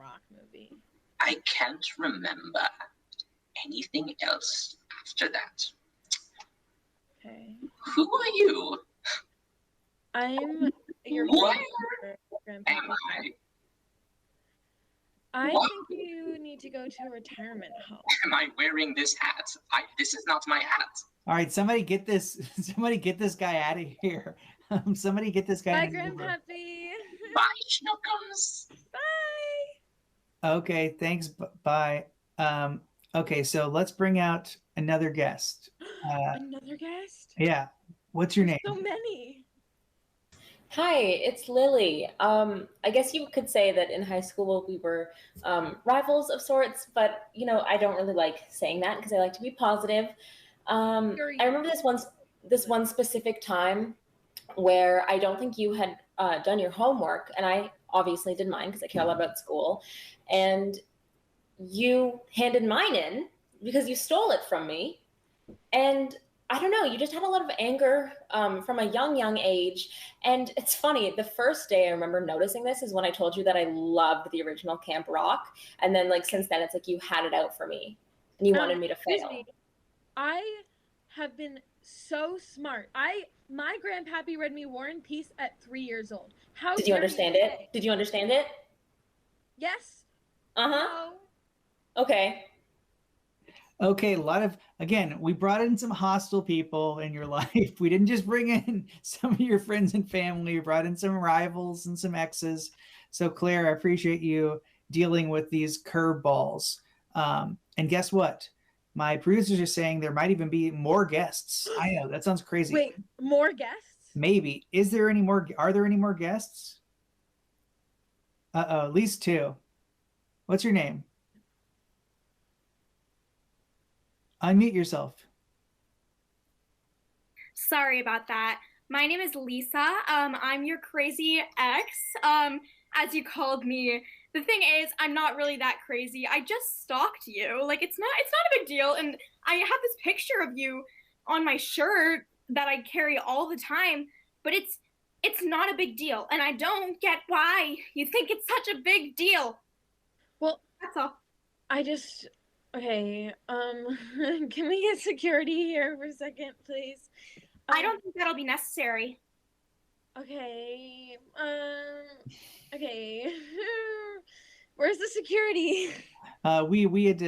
Rock movie. I can't remember anything else after that. Okay. Who are you? I'm your Where grandpa. am I? I What? think you need to go to a retirement home. Am I wearing this hat? This is not my hat. All right, somebody get this. Somebody get this guy out of here. Somebody get this guy. Bye, Grandpappy. Bye, Schnookums. Bye. Okay, thanks. Bye. Okay, so let's bring out another guest. Another guest? Yeah. What's your name? So many. Hi, it's Lily. I guess you could say that in high school we were rivals of sorts, but I don't really like saying that because I like to be positive. I remember this one specific time where I don't think you had done your homework, and I obviously did mine because I care a lot about school, and you handed mine in because you stole it from me, and I don't know, you just had a lot of anger from a young age. And it's funny, the first day I remember noticing this is when I told you that I loved the original Camp Rock. And then since then, it's like you had it out for me and you wanted me to fail. Me. I have been so smart. My grandpappy read me War and Peace at 3 years old. How did you understand it? Did you understand it? Yes. Uh-huh. No. Okay. Okay, a lot of, again, we brought in some hostile people in your life. We didn't just bring in some of your friends and family. We brought in some rivals and some exes. So Claire, I appreciate you dealing with these curveballs. And guess what? My producers are saying there might even be more guests. I know, that sounds crazy. Wait, more guests? Maybe. Are there any more guests? At least 2. What's your name? Unmute yourself. Sorry about that. My name is Lisa. I'm your crazy ex, as you called me. The thing is, I'm not really that crazy. I just stalked you. It's not a big deal. And I have this picture of you on my shirt that I carry all the time, but it's not a big deal. And I don't get why you think it's such a big deal. Well, that's all. Okay, can we get security here for a second, please? I don't think that'll be necessary. Okay, okay. Where's the security? We had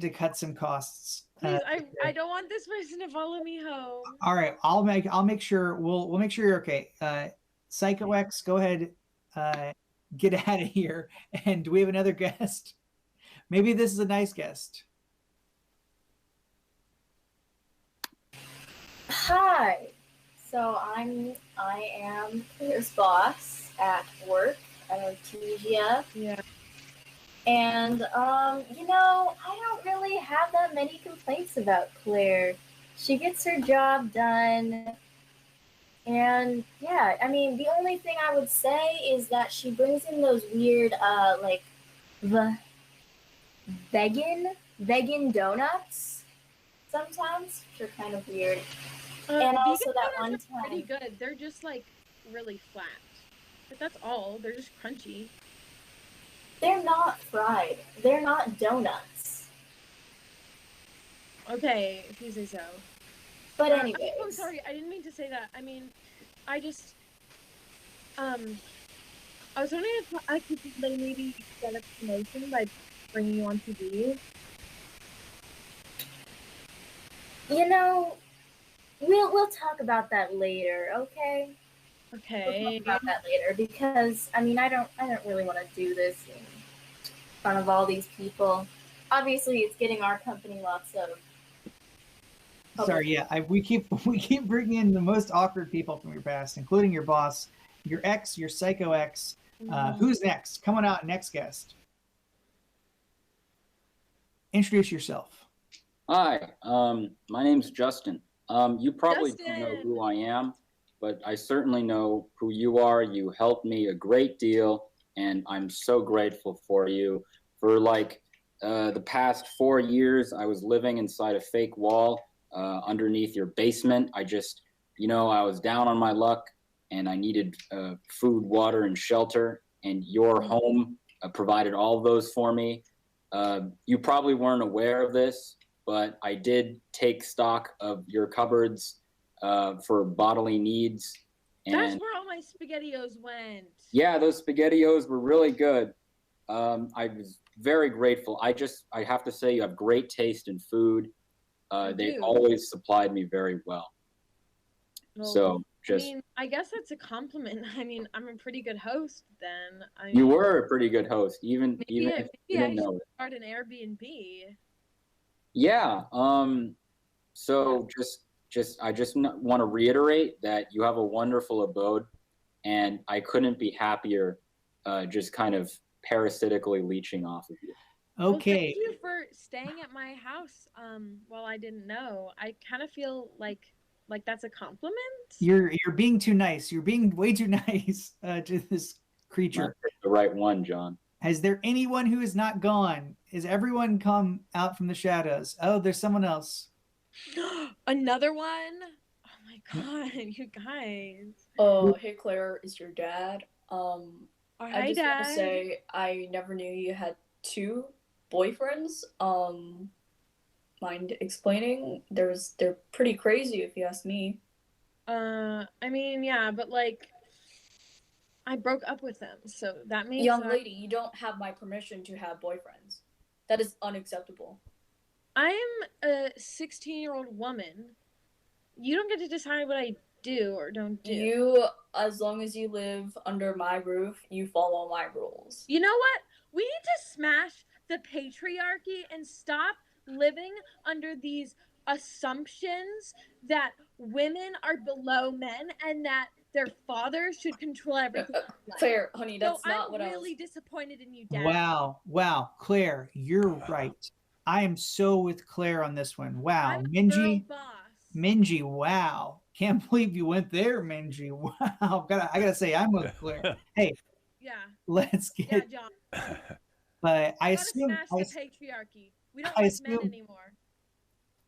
to cut some costs. Please, I don't want this person to follow me home. All right, I'll make sure we'll make sure you're okay. Psycho X, go ahead, get out of here. And do we have another guest? Maybe this is a nice guest. Hi. So I am Claire's boss at work at Artesia. Yeah. And I don't really have that many complaints about Claire. She gets her job done. And yeah, I mean, the only thing I would say is that she brings in those weird the vegan donuts sometimes, which are kind of weird. And also that one time, pretty good. They're just really flat, but that's all. They're just crunchy. They're not fried. They're not donuts. Okay, if you say so. But anyways, I'm sorry. I didn't mean to say that. I mean, I just I was wondering if I could maybe get a promotion by bringing you on TV. We'll talk about that later, okay? Okay. We'll talk about that later because I don't really want to do this in front of all these people. Obviously, it's getting our company lots of. Sorry, yeah, we keep bringing in the most awkward people from your past, including your boss, your ex, your psycho ex. Who's next? Come on out, next guest. Introduce yourself. Hi, my name's Justin. You probably don't know who I am, but I certainly know who you are. You helped me a great deal, and I'm so grateful for you. For the past 4 years, I was living inside a fake wall underneath your basement. I was down on my luck, and I needed food, water, and shelter, and your home provided all of those for me. You probably weren't aware of this, but I did take stock of your cupboards for bodily needs. And that's where all my SpaghettiOs went. yeah, those SpaghettiOs were really good. I was very grateful. I have to say, you have great taste in food. They always supplied me very well. So I guess that's a compliment. I mean, I'm a pretty good host then. You were a pretty good host, even if you maybe didn't I know should it. start an Airbnb. Yeah. So I just want to reiterate that you have a wonderful abode, and I couldn't be happier. Just kind of parasitically leeching off of you. Okay. Well, thank you for staying at my house. While I didn't know, I kind of feel like that's a compliment. You're being too nice. You're being way too nice to this creature. Not the right one, John. Has there anyone who is not gone? Is everyone come out from the shadows? Oh, there's someone else. Another one? Oh my god, you guys. Oh, hey Claire, is your dad? Oh, I hi, just want Dad. to say I never knew you had 2 boyfriends. Mind explaining? They're pretty crazy if you ask me. I mean, yeah, but like, I broke up with them, so that means Young lady, you don't have my permission to have boyfriends. That is unacceptable. I'm a 16-year-old woman. You don't get to decide what I do or don't do. You, as long as you live under my roof, you follow my rules. You know what? We need to smash the patriarchy and stop living under these assumptions that women are below men and that their fathers should control everything. Claire, honey, that's not I'm what I was... really disappointed in you, Dad. Wow, Claire, you're right. I am so with Claire on this one. Wow, I'm a Minji, girl boss. Minji, wow. Can't believe you went there, Minji. Wow, I gotta say, I'm with Claire. Hey, yeah, let's get. yeah, John. But I We gotta assume. smash the patriarchy. We don't I like assume- men anymore.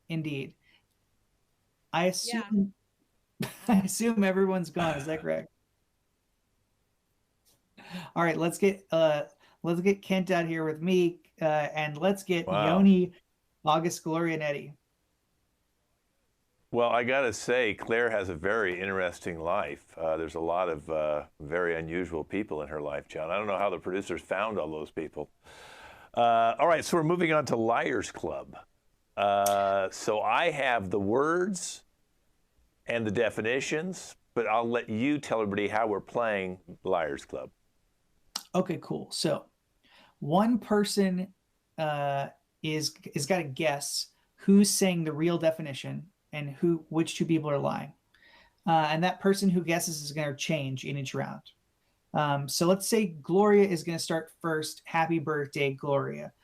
Indeed. I assume. I assume everyone's gone. Is that correct? All right, let's get Kent out here with me, and let's get Yoni, August, Gloria, and Eddie. Well, I gotta say, Claire has a very interesting life. There's a lot of very unusual people in her life, John. I don't know how the producers found all those people. All right, so we're moving on to Liars Club. So I have the words and the definitions, but I'll let you tell everybody how we're playing Liars Club. Okay, cool. So one person is got to guess who's saying the real definition and which 2 people are lying. And that person who guesses is going to change in each round. So let's say Gloria is going to start first. Happy birthday, Gloria.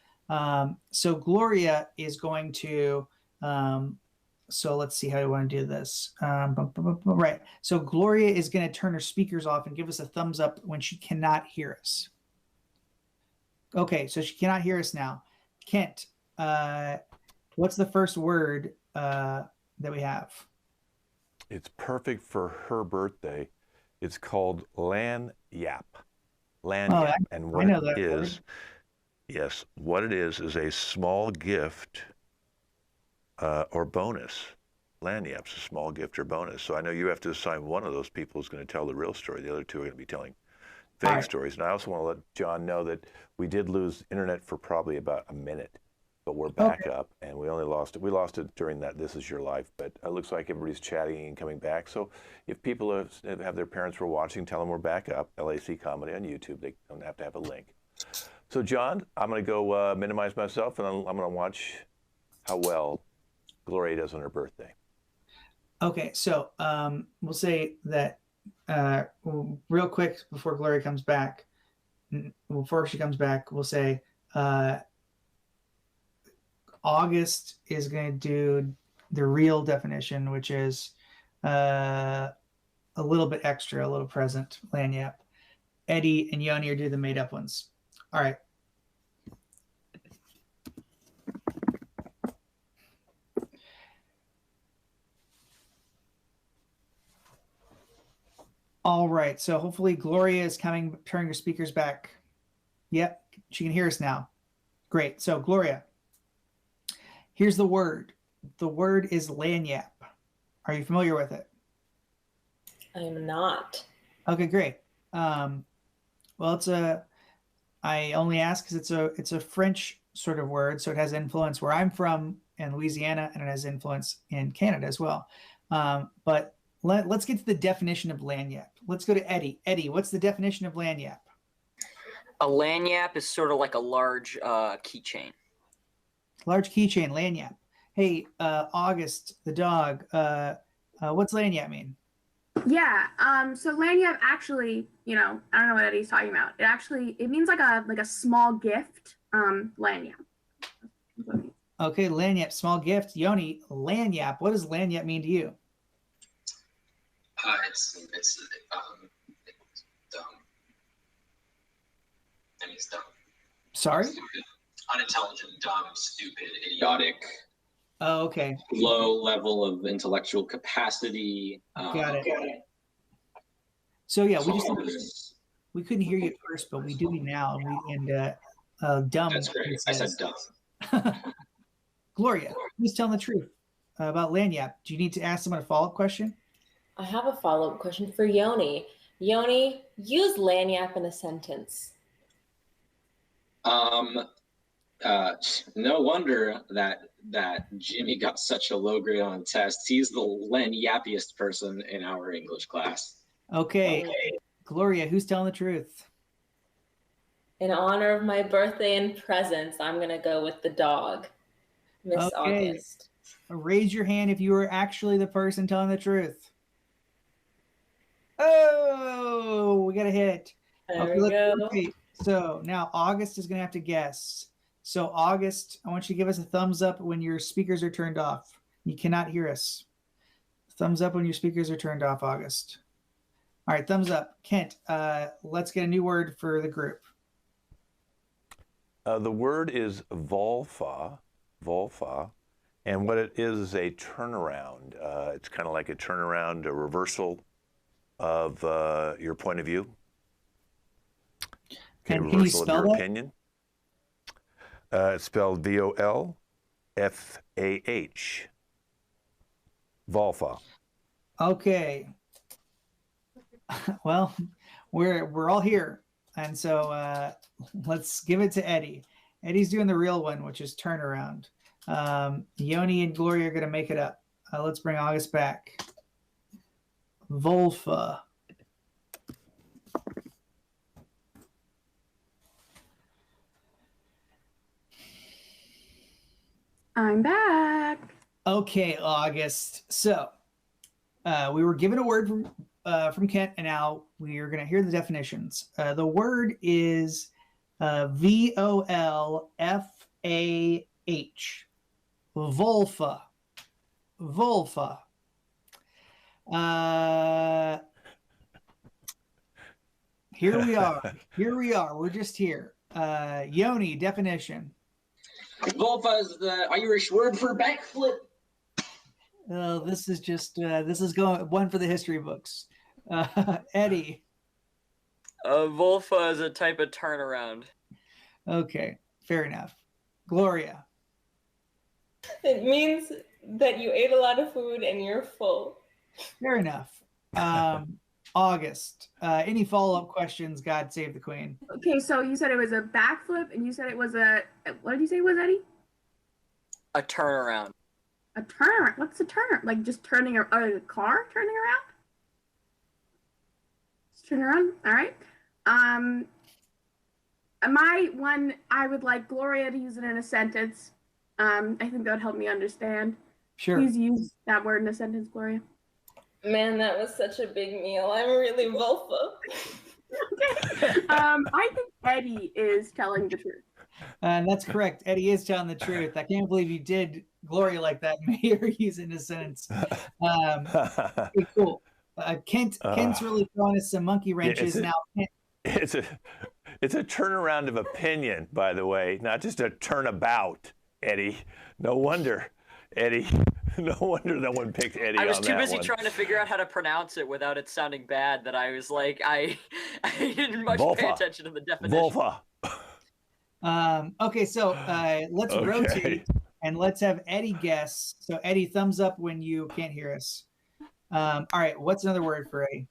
So Gloria is going to, so let's see how I want to do this. Right. So Gloria is going to turn her speakers off and give us a thumbs up when she cannot hear us. Okay, so she cannot hear us now. Kent, what's the first word that we have? It's perfect for her birthday. It's called lanyap. Lanyap. And what it is, yes, what it is a small gift or bonus. Lanyap's a small gift or bonus. So I know you have to assign one of those people who's going to tell the real story. The other 2 are going to be telling fake stories. And I also want to let John know that we did lose internet for probably about a minute, but we're back up, and we lost it during that This Is Your Life, but it looks like everybody's chatting and coming back. So if people have their parents who are watching, tell them we're back up, LAC Comedy on YouTube. They don't have to have a link. So John, I'm going to go minimize myself, and I'm going to watch how well Gloria does on her birthday. Okay, so we'll say that real quick before Gloria comes back, before she comes back, we'll say August is going to do the real definition, which is a little bit extra, a little present, lanyap. Eddie and Yoni are doing the made up ones. All right. All right, so hopefully Gloria is turning her speakers back. Yep, she can hear us now. Great. So, Gloria, here's the word. The word is lanyap. Are you familiar with it? I'm not. Okay, great. Well, I only ask because it's a French sort of word, so it has influence where I'm from in Louisiana, and it has influence in Canada as well. But let's get to the definition of lanyap. Let's go to Eddie. Eddie, what's the definition of lanyap? A lanyap is sort of like a large keychain. Large keychain, lanyap. Hey, August, the dog, what's lanyap mean? Yeah, so lanyap actually, I don't know what Eddie's talking about. It means like a small gift, lanyap. Okay, lanyap, small gift. Yoni, lanyap. What does lanyap mean to you? It's dumb. I mean, it's dumb. Sorry? Stupid. Unintelligent, dumb, stupid, idiotic. Oh, okay. Low level of intellectual capacity. Got it. So yeah, we couldn't hear you at first, but we do now, and dumb. That's great. I said dumb. Gloria, who's telling the truth about lanyap? Do you need to ask someone a follow-up question? I have a follow-up question for Yoni. Yoni, use lanyap in a sentence. No wonder that Jimmy got such a low grade on the test. He's the lanyappiest person in our English class. Okay. Gloria, who's telling the truth? In honor of my birthday and presents, I'm going to go with the dog, Miss August. Raise your hand if you are actually the person telling the truth. Oh, we got a hit. There we go. Okay. So now August is going to have to guess. So August, I want you to give us a thumbs up when your speakers are turned off. You cannot hear us. Thumbs up when your speakers are turned off, August. All right, thumbs up. Kent, let's get a new word for the group. The word is volfa, and what it is a turnaround. It's kind of like a turnaround, a reversal of your point of view. Okay, and can you spell that? Opinion. It's spelled VOLFAH. Volfa. Okay. Well, we're all here, and so let's give it to Eddie. Eddie's doing the real one, which is turnaround. Yoni and Gloria are going to make it up. Let's bring August back. Volfa. I'm back. Okay, August. So we were given a word from Kent, and now we are going to hear the definitions. The word is VOLFAH. Volfa. Volfa. Here we are. Here we are. We're just here. Yoni, definition. Volfa is the Irish word for backflip. This is just this is going one for the history books. Eddie. Volfa is a type of turnaround. Okay, fair enough. Gloria. It means that you ate a lot of food and you're full. Fair enough. August. Any follow-up questions? God save the Queen. Okay, so you said it was a backflip, and you said it was what did you say it was, Eddie? A turnaround. A turnaround? What's a turnaround? Like just turning a car turning around? Just turn around? All right. My one, I would like Gloria to use it in a sentence. I think that would help me understand. Sure. Please use that word in a sentence, Gloria. Man, that was such a big meal. I'm really Volfa. Okay. I think Eddie is telling the truth. That's correct. Eddie is telling the truth. I can't believe you did Gloria like that. May or use it in a sentence. Okay, cool. Kent's really throwing us some monkey wrenches now. It's a turnaround of opinion, by the way, not just a turnabout, Eddie. No wonder, Eddie. No wonder no one picked Eddie. I was too busy one. trying to figure out how to pronounce it without it sounding bad that I was like, I didn't much pay attention to the definition. Volfa. Okay, so let's Okay. rotate and let's have Eddie guess. So Eddie, thumbs up when you can't hear us. All right, what's another word for Eddie?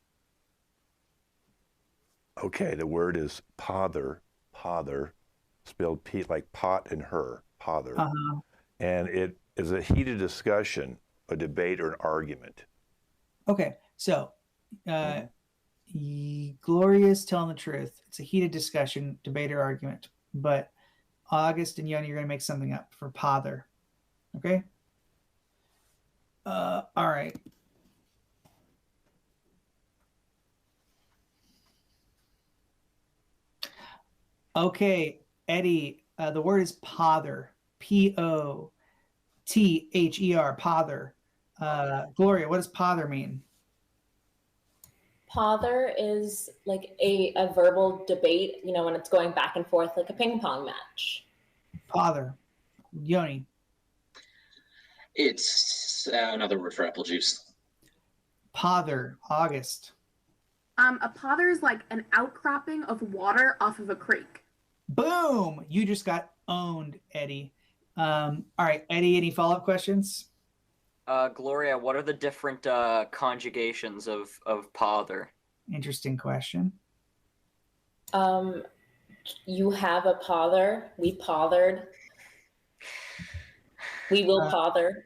Okay, the word is pother. Pother, spelled P like pot and her. Pother. Uh-huh. And it is a heated discussion, a debate, or an argument. Okay, so Gloria's telling the truth. It's a heated discussion, debate, or argument. But August and Yoni, you're going to make something up for pother. Okay? All right. Okay, Eddie, the word is pother. Pother. Pother. Gloria, what does pother mean? Pother is like a verbal debate, you know, when it's going back and forth like a ping pong match. Pother. Yoni. It's another word for apple juice. Pother. August. A pother is like an outcropping of water off of a creek. Boom! You just got owned, Eddie. All right, Eddie, any follow-up questions? Gloria, what are the different conjugations of pother? Interesting question. You have a pother. We pothered. We will pother.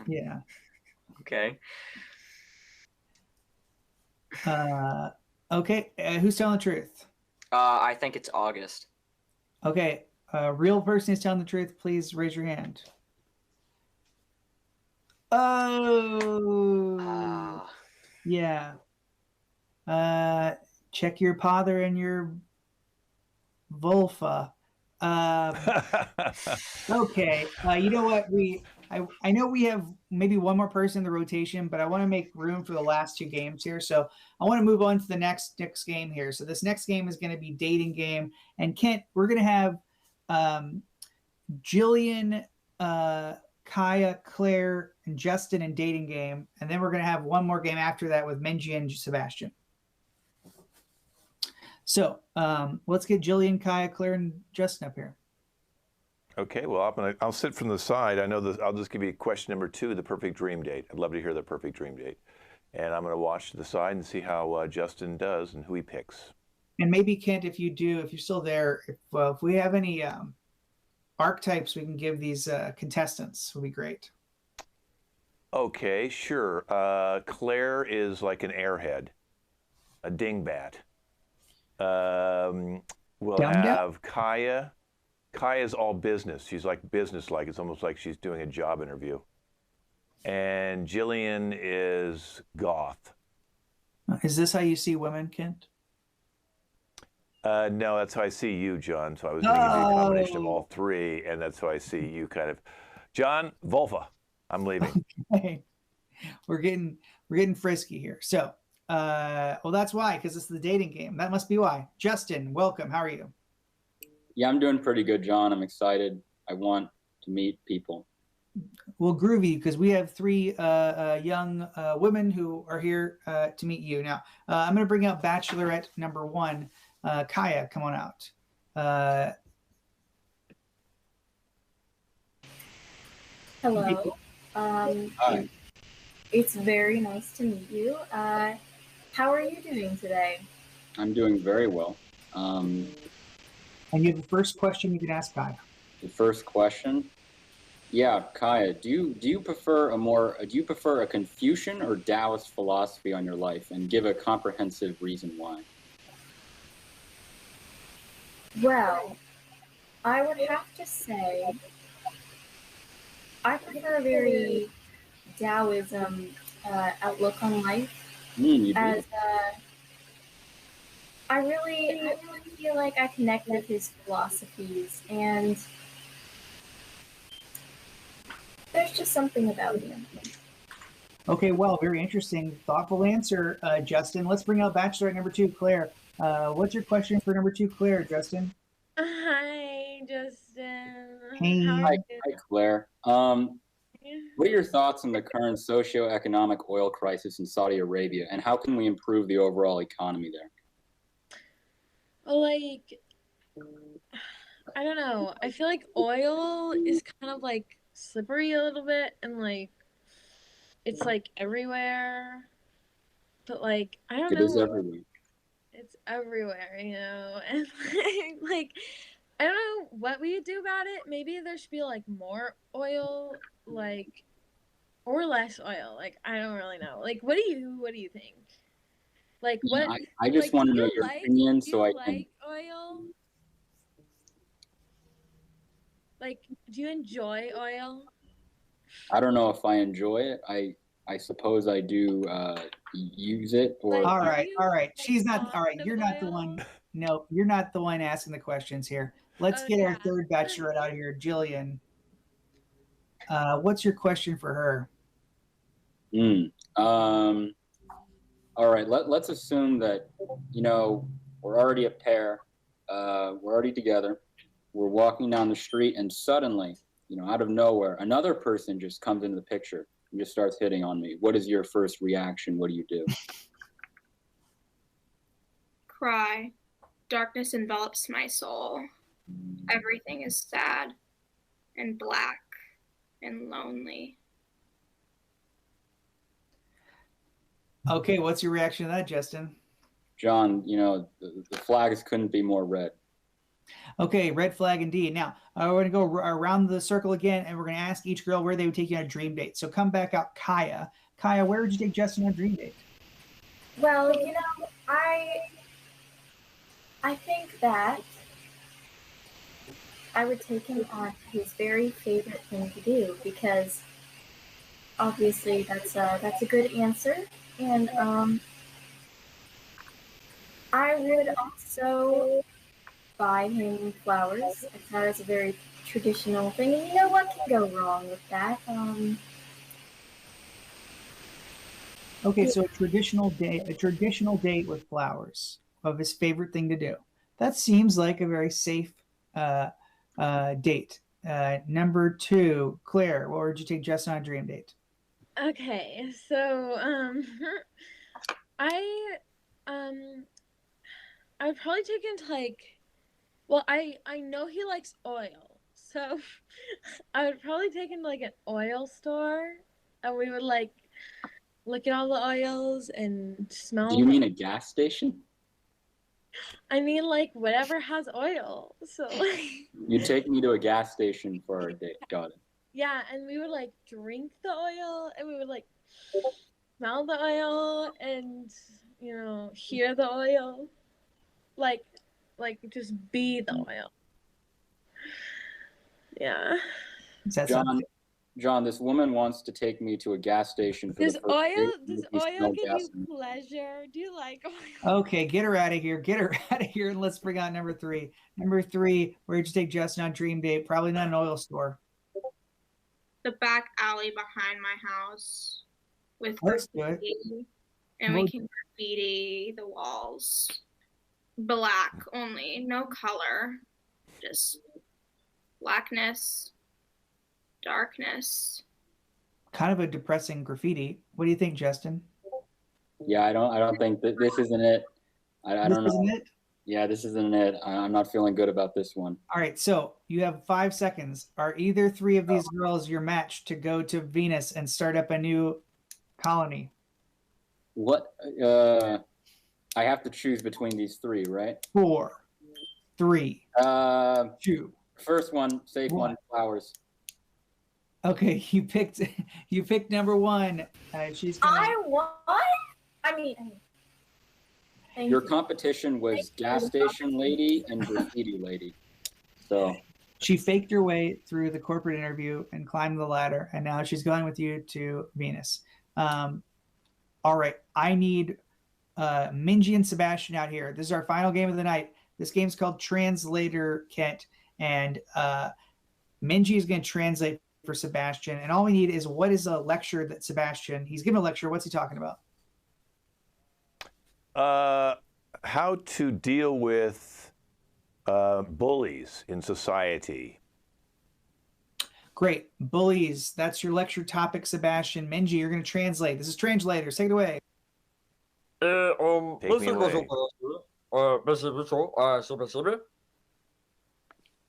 Yeah. Okay. Okay, who's telling the truth? I think it's August. Okay, real person is telling the truth. Please raise your hand. Oh. Yeah. Check your pother and your vulva. Okay. You know what? I know we have maybe one more person in the rotation, but I want to make room for the last two games here. So I want to move on to the next game here. So this next game is going to be dating game. And Kent, we're going to have Jillian, Kaya, Claire, and Justin in dating game. And then we're going to have one more game after that with Menji and Sebastian. So let's get Jillian, Kaya, Claire, and Justin up here. Okay, well, I'll sit from the side. I know I'll just give you question number 2, the perfect dream date. I'd love to hear the perfect dream date. And I'm going to watch to the side and see how Justin does and who he picks. And maybe, Kent, if you're still there, if we have any archetypes we can give these contestants, would be great. Okay, sure. Claire is like an airhead, a dingbat. We'll have Kaya. Kaya's all business. She's like business-like. It's almost like she's doing a job interview. And Jillian is goth. Is this how you see women, Kent? No, that's how I see you, John. So I was going to give you a combination of all three, and that's how I see you kind of. John, vulva. I'm leaving. Okay. We're getting frisky here. So, well, that's why, because it's the dating game. That must be why. Justin, welcome. How are you? Yeah, I'm doing pretty good, John. I'm excited. I want to meet people. Well, groovy, because we have 3 young women who are here to meet you. Now, I'm going to bring out Bachelorette number 1. Kaya, come on out. Hello. Hi. It's very nice to meet you. How are you doing today? I'm doing very well. And you have the first question you can ask Kaya. The first question? Yeah, Kaya, do you prefer a Confucian or Taoist philosophy on your life, and give a comprehensive reason why? Well, I would have to say I prefer a very Taoism outlook on life. You do? As I really feel like I connect with his philosophies, and there's just something about him. Okay, well, very interesting, thoughtful answer, Justin. Let's bring out Bachelorette number 2, Claire. What's your question for number 2, Claire, Justin? Hi, Justin. Hey. Hi, Claire. What are your thoughts on the current socio-economic oil crisis in Saudi Arabia, and how can we improve the overall economy there? Like, I don't know. I feel like oil is kind of like slippery a little bit, and like it's like everywhere. But like I don't It is know. everywhere. It's everywhere, you know, and like I don't know what we do about it. Maybe there should be like more oil, like or less oil. Like I don't really know. Like what do you think? Like what? I just like, want to do know you your like opinion do so you I can. like oil? Like do you enjoy oil? I don't know if I enjoy it. I suppose I do use it. Or Like, All are right, you all right. She's not. fond All right, of you're not the oil? one. No, you're not the one asking the questions here. Let's Oh get our yeah. third bachelorette out here, Jillian. What's your question for her? All right. Let's assume that we're already a pair. We're already together. We're walking down the street, and suddenly, out of nowhere, another person just comes into the picture and just starts hitting on me. What is your first reaction? What do you do? Cry. Darkness envelops my soul. Everything is sad and black and lonely. Okay, what's your reaction to that, Justin? John, the flags couldn't be more red. Okay, red flag indeed. Now, we're going to go around the circle again, and we're going to ask each girl where they would take you on a dream date. So come back out, Kaya. Kaya, where would you take Justin on a dream date? Well, I think that I would take him on his very favorite thing to do, because obviously that's a good answer. And I would also buy him flowers. That is a very traditional thing, and you know what can go wrong with that? Okay, so a traditional date with flowers of his favorite thing to do. That seems like a very safe date. Number 2, Claire, what would you take Justin on a dream date? Okay, so I'd probably take him to like, well, I know he likes oil, so I would probably take him to like an oil store, and we would like look at all the oils and smell. Do you mean a gas station? I mean, like whatever has oil. So like, You take me to a gas station for a date. Got it. yeah, and we would like drink the oil, and we would like smell the oil, and hear the oil, like just be the oil. Yeah. John, this woman wants to take me to a gas station for Does the first oil date. give you pleasure? Do you like oil? Okay, get her out of here. Get her out of here, and let's bring on number 3. Number 3, where'd you take Justin on a dream date? Probably not an oil store. The back alley behind my house with graffiti, and we can graffiti the walls. Black only, no color, just blackness, darkness. Kind of a depressing graffiti. What do you think, Justin? Yeah, I don't think that this isn't it. I don't know. Isn't it? Yeah, this isn't it. I'm not feeling good about this one. All right, so you have 5 seconds. Are either 3 of these girls your match to go to Venus and start up a new colony? What? I have to choose between these 3, right? 4, 3, 2. First one, safe one, flowers. Okay, you picked number 1. She's gonna... I won? I mean, your competition was gas station lady and graffiti lady. So she faked her way through the corporate interview and climbed the ladder, and now she's going with you to Venus. All right, I need Minji and Sebastian out here. This is our final game of the night. This game's called Translator Kent, and Minji is going to translate for Sebastian, and all we need is what is a lecture that Sebastian, he's given a lecture, what's he talking about? How to deal with bullies in society. Great. Bullies. That's your lecture topic, Sebastian. Minji, you're going to translate. This is Translator. Take it away. Take me away.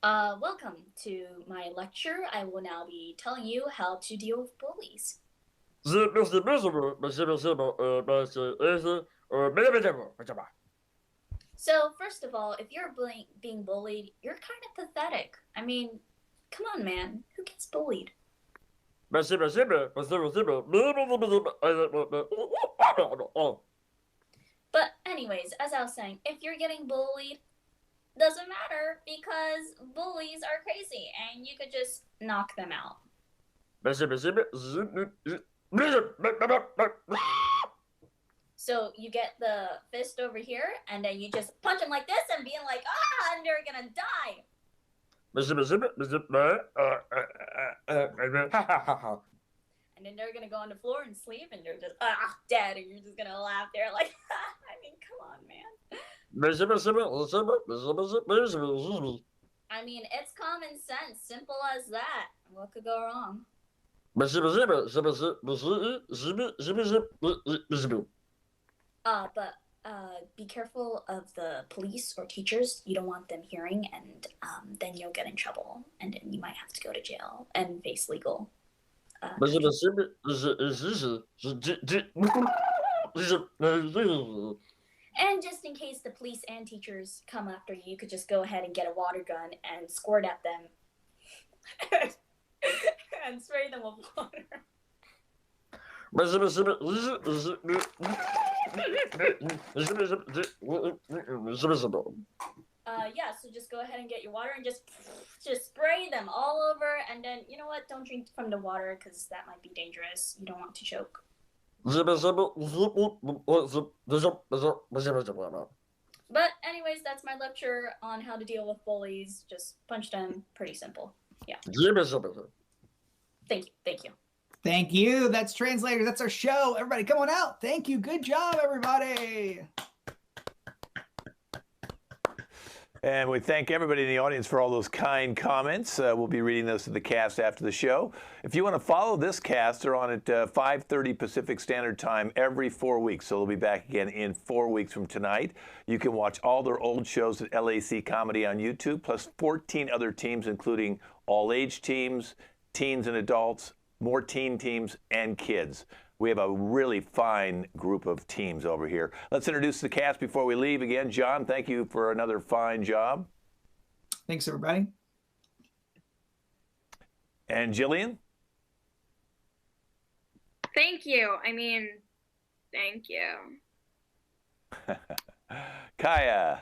Welcome to my lecture. I will now be telling you how to deal with bullies. So, first of all, if you're being bullied, you're kind of pathetic. I mean, come on, man. Who gets bullied? But anyways, as I was saying, if you're getting bullied, doesn't matter because bullies are crazy and you could just knock them out. So you get the fist over here and then you just punch him like this and being like, ah, and they're gonna die. And then they're gonna go on the floor and sleep and they're just dead and you're just gonna laugh there like, I mean, come on, man. I mean, it's common sense, simple as that. What could go wrong? But be careful of the police or teachers. You don't want them hearing, and then you'll get in trouble, and then you might have to go to jail and face legal. And just in case the police and teachers come after you, you could just go ahead and get a water gun and squirt at them and spray them with water. Yeah, so just go ahead and get your water and just spray them all over. And then, you know what? Don't drink from the water because that might be dangerous. You don't want to choke. But anyways, that's my lecture on how to deal with bullies. Just punch them. Pretty simple. Yeah. Thank you. Thank you. Thank you. That's Translator. That's our show. Everybody come on out. Thank you. Good job, everybody. And we thank everybody in the audience for all those kind comments. We'll be reading those to the cast after the show. If you want to follow this cast, they're on at 5:30 Pacific Standard Time every 4 weeks. So they'll be back again in 4 weeks from tonight. You can watch all their old shows at LAC Comedy on YouTube, plus 14 other teams, including all-age teams, teens and adults, more teen teams, and kids. We have a really fine group of teams over here. Let's introduce the cast before we leave again. John, thank you for another fine job. Thanks, everybody. And Jillian? Thank you. I mean, thank you. Kaya?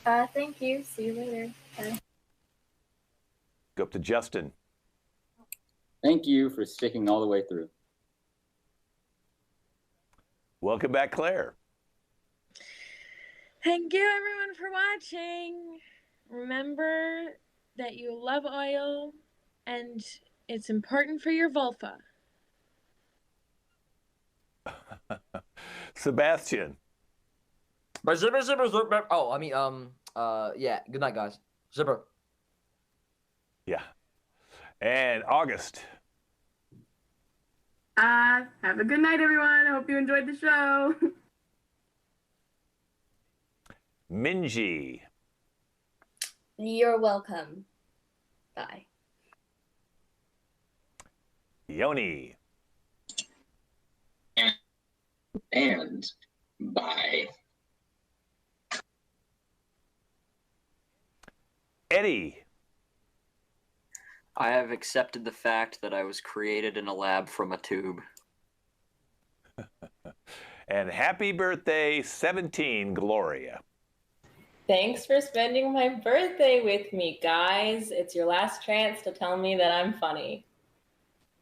Thank you. See you later. Bye. Go up to Justin. Thank you for sticking all the way through. Welcome back, Claire. Thank you, everyone, for watching. Remember that you love oil and it's important for your vulva. Sebastian. Oh, I mean, yeah. Good night, guys. Zipper. Yeah. And August. Have a good night, everyone. I hope you enjoyed the show. Minji. You're welcome. Bye. Yoni. And bye. Eddie. I have accepted the fact that I was created in a lab from a tube. And happy birthday, 17, Gloria. Thanks for spending my birthday with me, guys. It's your last chance to tell me that I'm funny.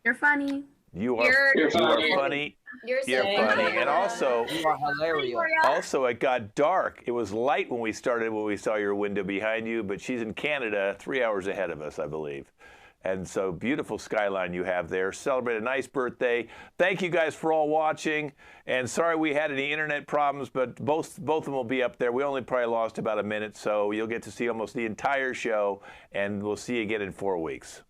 You're funny. You are funny. You're funny. And also, you are hilarious. Also, it got dark. It was light when we started, when we saw your window behind you, but she's in Canada 3 hours ahead of us, I believe. And so beautiful skyline you have there. Celebrate a nice birthday. Thank you guys for all watching. And sorry we had any internet problems, but both of them will be up there. We only probably lost about a minute, so you'll get to see almost the entire show, and we'll see you again in 4 weeks.